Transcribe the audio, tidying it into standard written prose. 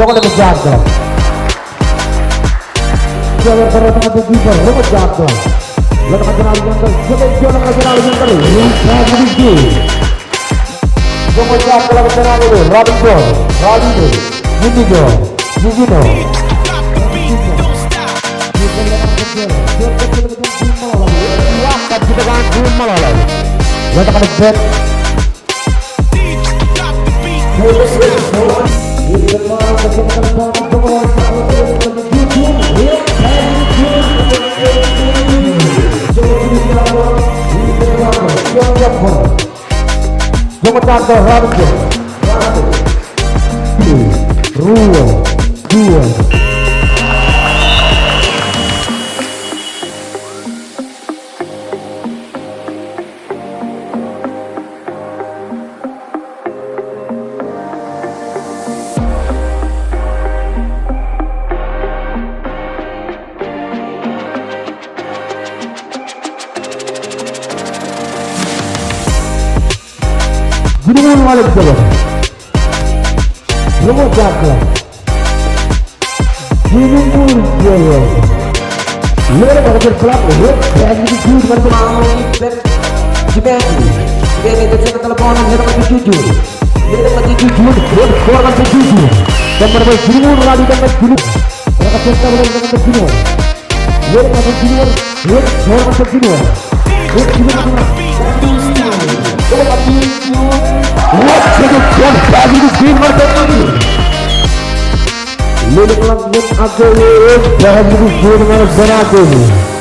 Jangan menjaga. Jangan terlalu menjaga. Jangan jaga. Jangan terlalu menjaga. Jangan terlalu menjaga. Jangan jaga. Jangan terlalu menjaga. Rabindo, Indigo, Gigino. Kita kan cuma lalu. Kita kan bet. Gurungan walik jalan, rumah jakla, gurungan jalan, luar bagian kelap, luar bagian jujur bertemau, jibeti dengan telepon yang dapat jujur, dapat jujur, korban jujur, dan berbagai gurungan lagi dengan gurun, mereka cerita dengan jujur, luar bagian jujur, luar korban jujur, luar jujur. Lele kelang agak bahagia dengan berat ini.